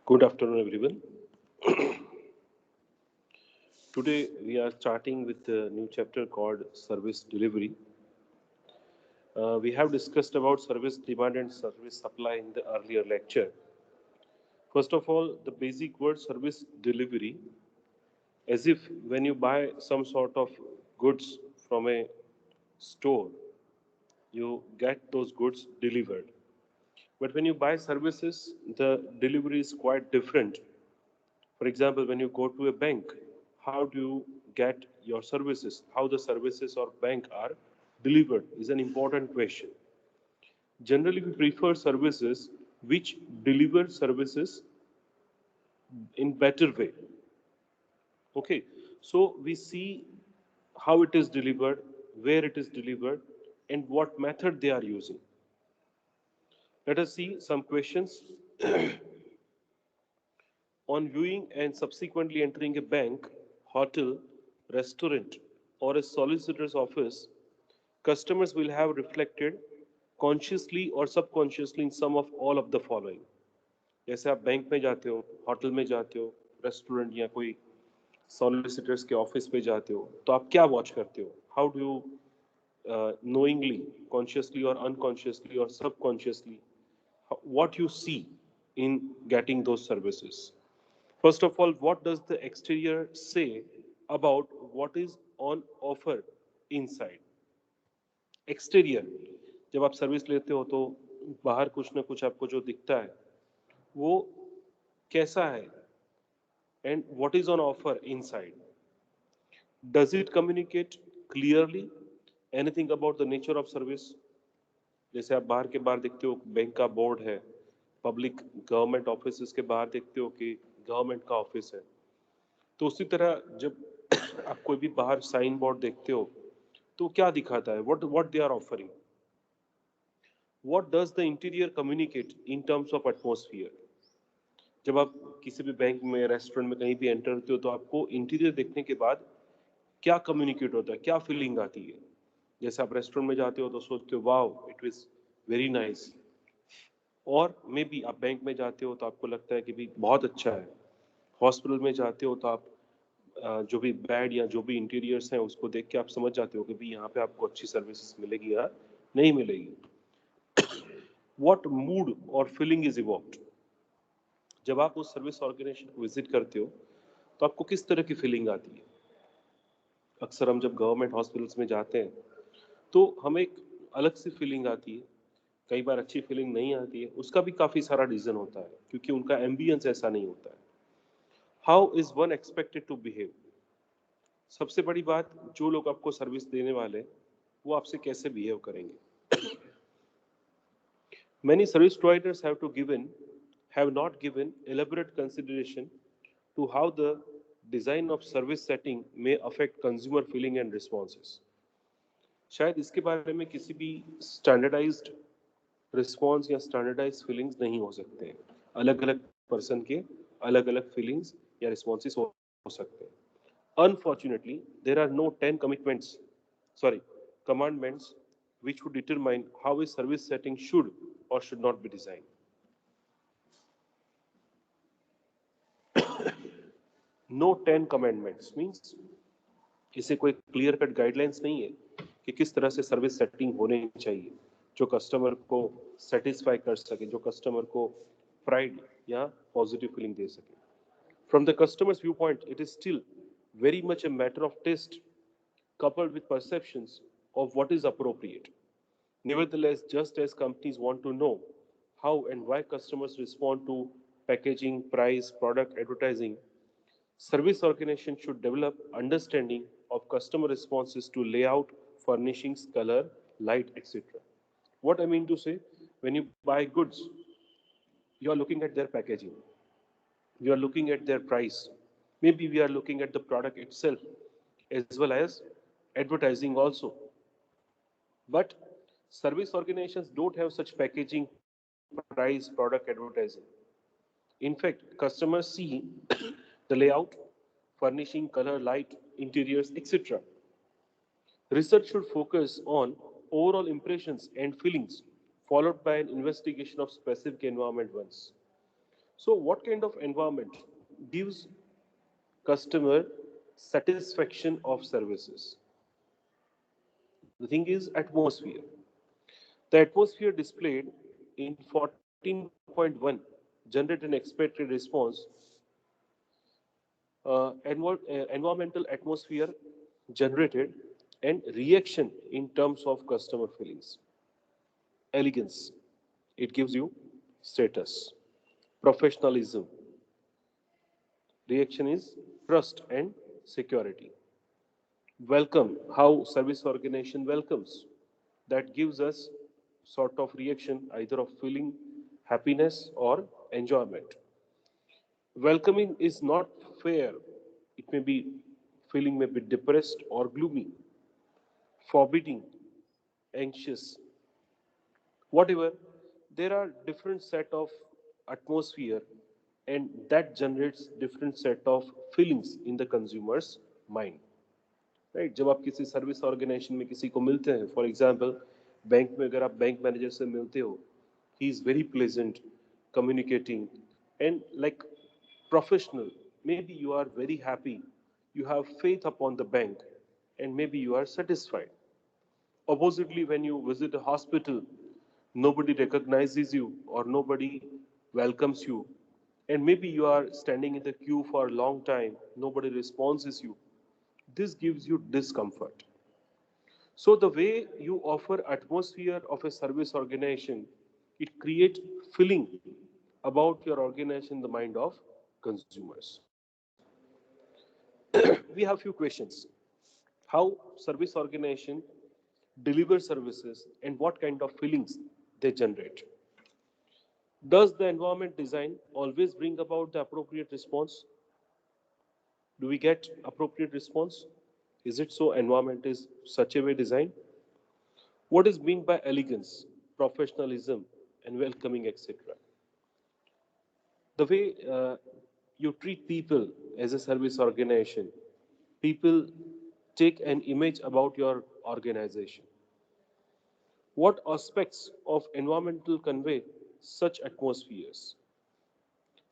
Good afternoon, everyone. Today we are starting with a new chapter called Service Delivery. We have discussed about service demand and service supply in the earlier lecture. First of all, the basic word service delivery, as if when you buy some sort of goods from a store, you get those goods delivered. But when you buy services, the delivery is quite different. For example, when you go to a bank, how do you get your services? How the services or bank are delivered is an important question. Generally, we prefer services which deliver services in better way. Okay, so we see how it is delivered, where it is delivered, and what method they are using. Let us see some questions on viewing and subsequently entering a bank, hotel, restaurant, or a solicitor's office. Customers will have reflected consciously or subconsciously in some of all of the following. जैसे आप bank में जाते हो, hotel में जाते हो, restaurant या कोई सॉलिसिटर्स के ऑफिस पे जाते हो, तो आप क्या वॉच करते हो? How do you knowingly, consciously or unconsciously or subconsciously, what you see in getting those services? First of all, what does the exterior say about what is on offer inside? Exterior, जब आप service लेते हो तो बाहर कुछ ना कुछ आपको जो दिखता है वो कैसा है, and what is on offer inside? Does it communicate clearly anything about the nature of service? जैसे आप बाहर के बाहर देखते हो बैंक का बोर्ड है, पब्लिक गवर्नमेंट ऑफिस के बाहर देखते हो कि गवर्नमेंट का ऑफिस है, तो उसी तरह जब आप कोई भी बाहर साइन बोर्ड देखते हो तो क्या दिखाता है? What what they are offering? What does the interior communicate in terms of atmosphere? जब आप किसी भी बैंक में, रेस्टोरेंट में कहीं भी एंटर होते हो तो आपको इंटीरियर देखने के बाद क्या कम्युनिकेट होता है, क्या फीलिंग आती है? जैसे आप रेस्टोरेंट में जाते हो तो सोचते हो wow it was very nice, और मे बी आप बैंक में जाते हो तो आपको लगता है कि भी बहुत अच्छा है। हॉस्पिटल में जाते हो तो आप जो भी बेड या जो भी इंटीरियर्स हैं उसको देख के आप समझ जाते हो कि भी यहाँ पे आपको अच्छी सर्विसेज मिलेगी या नहीं मिलेगी। व्हाट मूड और फीलिंग इज इवॉक्ड? जब आप उस सर्विस ऑर्गेनाइजेशन को विजिट करते हो तो आपको किस तरह की फीलिंग आती है? अक्सर हम जब गवर्नमेंट हॉस्पिटल्स में जाते हैं तो हमें एक अलग सी फीलिंग आती है, कई बार अच्छी फीलिंग नहीं आती है। उसका भी काफ़ी सारा रीज़न होता है क्योंकि उनका एम्बियंस ऐसा नहीं होता है। How is one expected to behave? सबसे बड़ी बात, जो लोग आपको सर्विस देने वाले हैं, वो आपसे कैसे बिहेव करेंगे? Many service providers have not given elaborate consideration to how the design of service setting may affect consumer feeling and responses. शायद इसके बारे में किसी भी स्टैंडर्डाइज्ड रिस्पॉन्स या स्टैंडर्डाइज्ड फीलिंग्स नहीं हो सकते हैं। अलग अलग पर्सन के अलग अलग फीलिंग्स या रिस्पॉन्सेस हो सकते हैं। Unfortunately, there are no 10 commandments which would determine how a service setting should or should not be designed. No 10 commandments means इसे कोई क्लियर कट गाइडलाइंस नहीं है कि किस तरह से सर्विस सेटिंग होनी चाहिए जो कस्टमर को सेटिस्फाई कर सके, जो कस्टमर को प्राइड या पॉजिटिव फीलिंग दे सके। From the customer's viewpoint, it is still very much a matter of taste coupled with perceptions of what is appropriate. Nevertheless, just as companies want to know how and why customers respond to packaging, price, product advertising, service organizations should develop understanding of customer responses to layout, furnishings, color, light, etc. What I mean to say, when you buy goods, you are looking at their packaging, we are looking at their price, maybe we are looking at the product itself as well as advertising also. But service organizations don't have such packaging, price, product advertising. In fact, customers see the layout, furnishing, color, light, interiors, etc. Research should focus on overall impressions and feelings, followed by an investigation of specific environment ones. So what kind of environment gives customer satisfaction of services? The thing is atmosphere. The atmosphere displayed in 14.1 generate an expected response, environmental atmosphere generated, and reaction in terms of customer feelings. Elegance, it gives you status. Professionalism, reaction is trust and security. Welcome, how service organization welcomes. That gives us sort of reaction either of feeling happiness or enjoyment. Welcoming is not fair. It may be feeling may be depressed or gloomy, forbidding, anxious, whatever. There are different set of atmosphere, and that generates different set of feelings in the consumer's mind. Right जब आप किसी service organisation में किसी को मिलते हैं, for example bank में अगर आप बैंक मैनेजर से मिलते हो, he is very pleasant, communicating, and like professional. Maybe you are very happy, you have faith upon the bank, and maybe you are satisfied. Oppositely, when you visit a hospital, nobody recognizes you or nobody welcomes you, and maybe you are standing in the queue for a long time, nobody responds you. This gives you discomfort. So the way you offer atmosphere of a service organization, it creates feeling about your organization in the mind of consumers. We have few questions. How service organization deliver services and what kind of feelings they generate. Does the environment design always bring about the appropriate response? Do we get appropriate response? Is it so environment is such a way designed? What is meant by elegance, professionalism, and welcoming, etc.? The way you treat people as a service organization, people take an image about your organization. What aspects of environmental convey such atmospheres?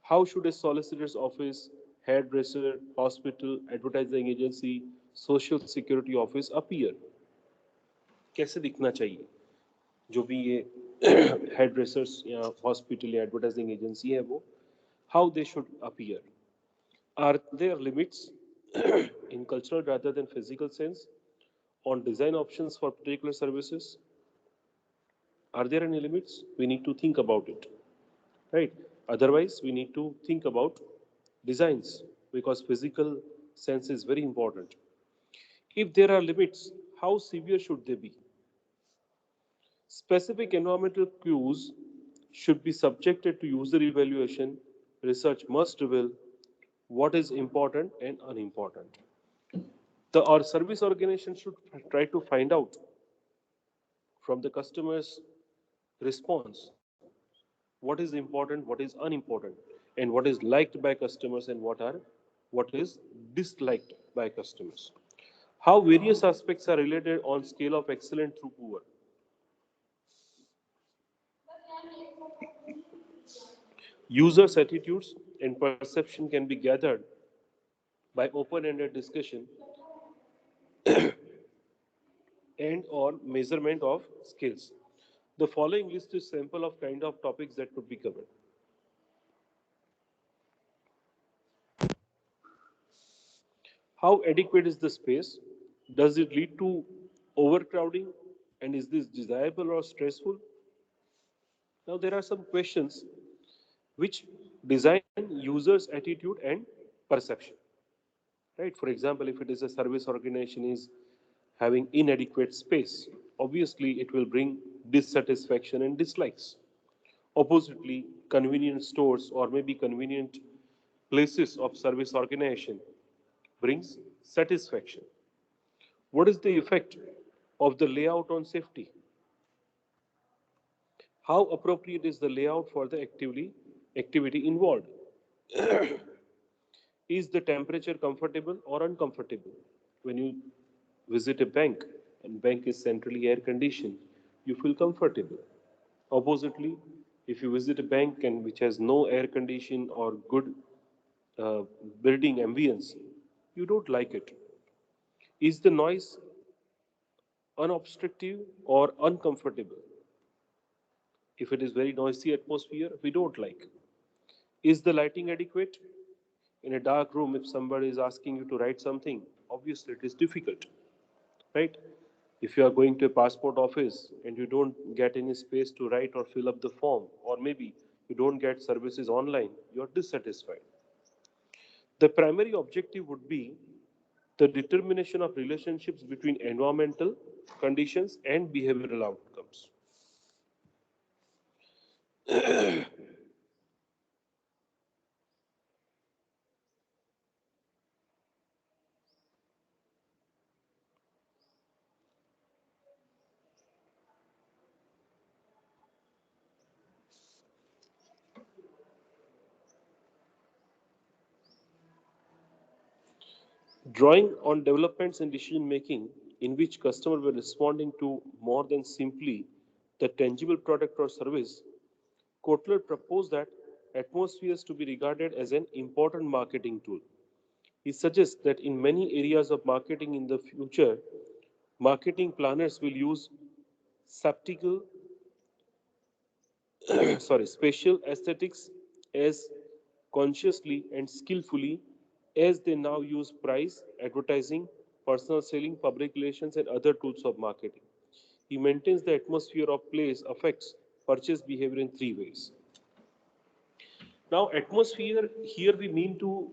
How should a solicitor's office, hairdresser, hospital, advertising agency, social security office appear? कैसे दिखना चाहिए जो भी ये hair dressers या hospital या advertising agency है वो, how they should appear? Are there limits in cultural rather than physical sense on design options for particular services? Are there any limits? We need to think about it, right? Otherwise, we need to think about designs because physical sense is very important. If there are limits, how severe should they be? Specific environmental cues should be subjected to user evaluation. Research must reveal what is important and unimportant. Our service organization should try to find out from the customer's response what is important, what is unimportant, and what is liked by customers and what is disliked by customers. How various aspects are related on scale of excellent through poor. Users' attitudes and perception can be gathered by open-ended discussion and or measurement of skills. The following list is sample of kind of topics that could be covered. How adequate is the space? Does it lead to overcrowding? And is this desirable or stressful? Now, there are some questions which design users' attitude and perception. Right? For example, if it is a service organization is having inadequate space, obviously it will bring dissatisfaction and dislikes. Oppositely, convenient stores or maybe convenient places of service organization brings satisfaction. What is the effect of the layout on safety? How appropriate is the layout for the activity involved? Is the temperature comfortable or uncomfortable? When you visit a bank and bank is centrally air conditioned, you feel comfortable. Oppositely, If you visit a bank and which has no air condition or good uh, building ambience, you don't like it. Is the noise unobstructive or uncomfortable? If it is very noisy atmosphere, we don't like. Is the lighting adequate? In a dark room, if somebody is asking you to write something, obviously it is difficult, right? If you are going to a passport office and you don't get any space to write or fill up the form, or maybe you don't get services online, you are dissatisfied. The primary objective would be the determination of relationships between environmental conditions and behavioral outcomes. Drawing on developments in decision making in which customers were responding to more than simply the tangible product or service, Kotler proposed that atmospheres to be regarded as an important marketing tool. He suggests that in many areas of marketing in the future, marketing planners will use spectacle, spatial aesthetics as consciously and skillfully as they now use price, advertising, personal selling, public relations, and other tools of marketing. He maintains the atmosphere of place affects purchase behavior in three ways. Now, atmosphere here we mean to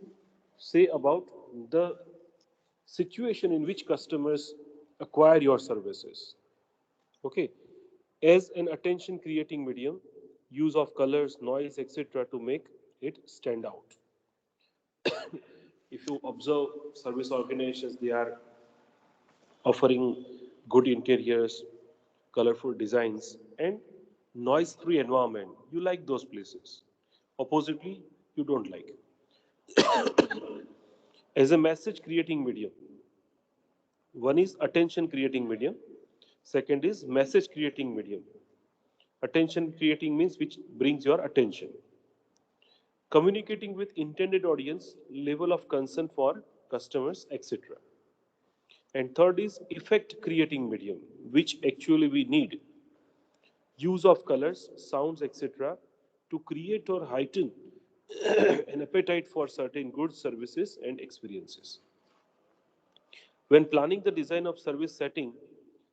say about the situation in which customers acquire your services. Okay, as an attention creating medium, use of colors, noise, etc. to make it stand out. If you observe service organizations, they are offering good interiors, colorful designs, and noise free environment. You like those places. Oppositely, you don't like. As a message creating medium, one is attention creating medium, second is message creating medium. Attention creating means which brings your attention. Communicating with intended audience, level of concern for customers, etc. And third is effect creating medium, which actually we need. Use of colors, sounds, etc. to create or heighten an appetite for certain goods, services, and experiences. When planning the design of service setting,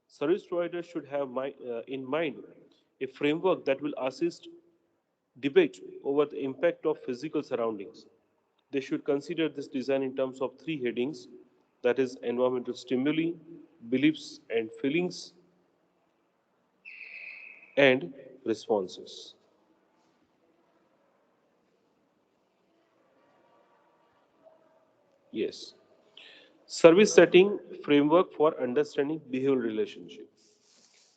service providers should have in mind a framework that will assist debate over the impact of physical surroundings. They should consider this design in terms of three headings, that is environmental stimuli, beliefs and feelings, and responses. Yes. Service setting framework for understanding behavioral relationship.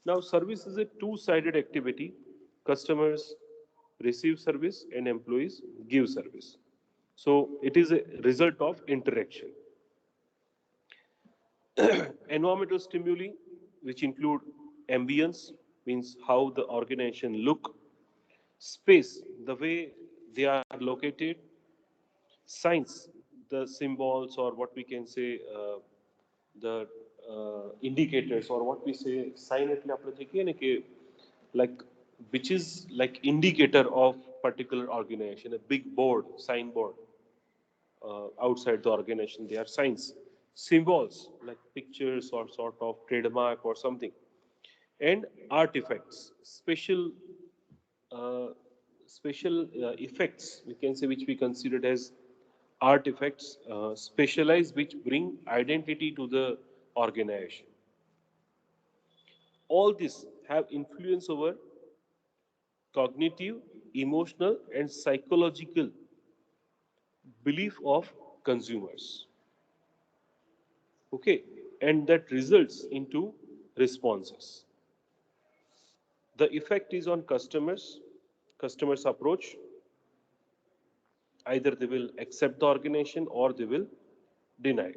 Now, service is a two-sided activity. Customers receive service and employees give service. So it is a result of interaction. Environmental stimuli, which include ambience, means how the organization look, space, the way they are located, signs, the symbols or what we can say, the indicators or what we say sign એટલે આપણે જે કહીએ ને કે like which is like indicator of particular organization, a big board, signboard outside the organization, they are signs, symbols like pictures or sort of trademark or something, and artifacts, uh, special effects we can say, which we considered as artifacts, specialized, which bring identity to the organization. All this have influence over cognitive, emotional, and psychological belief of consumers. Okay, and that results into responses. The effect is on customers approach, either they will accept the organization or they will deny,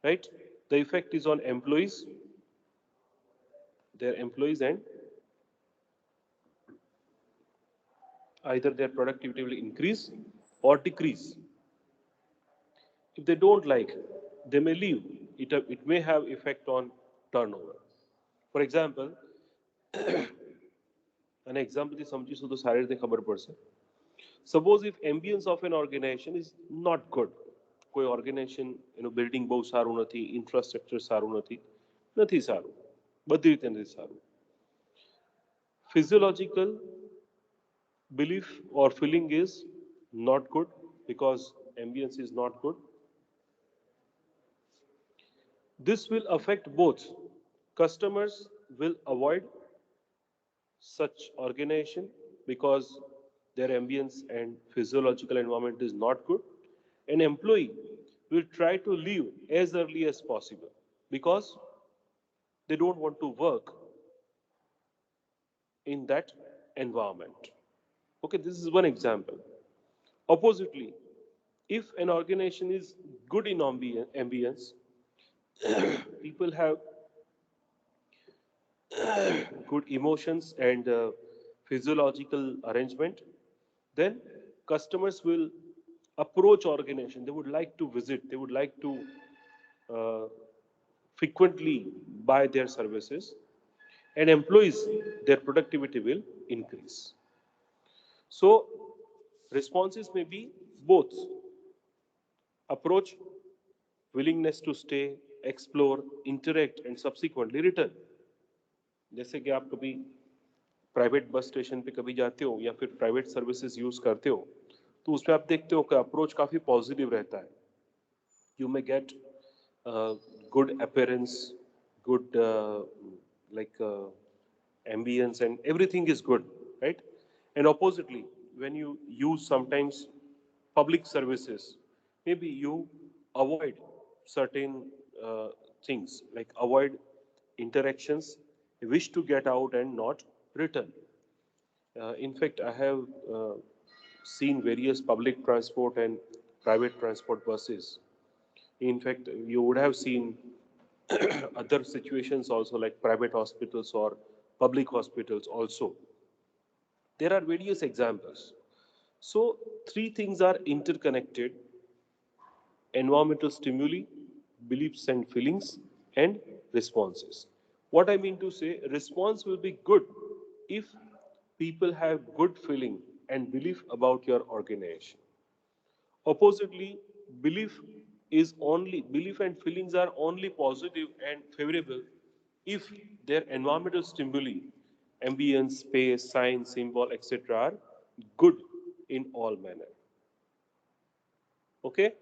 right? The effect is on their employees and Either their productivity will increase or decrease. If they don't like, they may leave. It may have effect on turnover. For example, an example is समझी सो तो सारे दिन खबर पड़ से. Suppose if ambience of an organization is not good, કોઈ organisation એનું building બહુ સારું નથી, ઇન્ફ્રાસ્ટ્રક્ચર સારું નથી સારું, બધી રીતે નથી સારું. Physiological belief or feeling is not good because ambience is not good. This will affect both. Customers will avoid such organization because their ambience and physiological environment is not good. An employee will try to leave as early as possible because they don't want to work in that environment. Okay, this is one example. Oppositely, if an organization is good in ambience, people have good emotions and physiological arrangement, then customers will approach organization. They would like to visit. They would like to uh, frequently buy their services, and employees, their productivity will increase. So responses may be both: approach, willingness to stay, explore, interact, and subsequently return. जैसे कि आप कभी private bus station पे कभी जाते हो या फिर प्राइवेट सर्विसेज यूज करते हो, तो उसमें आप देखते हो कि अप्रोच काफी पॉजिटिव रहता है. You may get good appearance, good like ambience, and everything is good, right? And oppositely, when you use sometimes public services, maybe you avoid certain uh, things, like avoid interactions, wish to get out and not return. In fact, I have seen various public transport and private transport buses. In fact, you would have seen other situations also, like private hospitals or public hospitals also. There are various examples. So, three things are interconnected: environmental stimuli, beliefs and feelings, and responses. What I mean to say, response will be good if people have good feeling and belief about your organization. Oppositely, belief and feelings are only positive and favorable if their environmental stimuli, ambience, space, sign, symbol, etc., are good in all manner. Okay,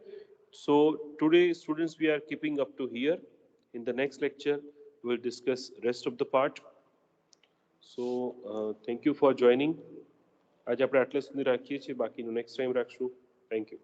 so today students we are keeping up to here. In the next lecture we'll discuss rest of the part. So thank you for joining. आज આપણે આટલે સુધી રાખીએ છીએ, બાકીનું next time રાખશું. Thank you.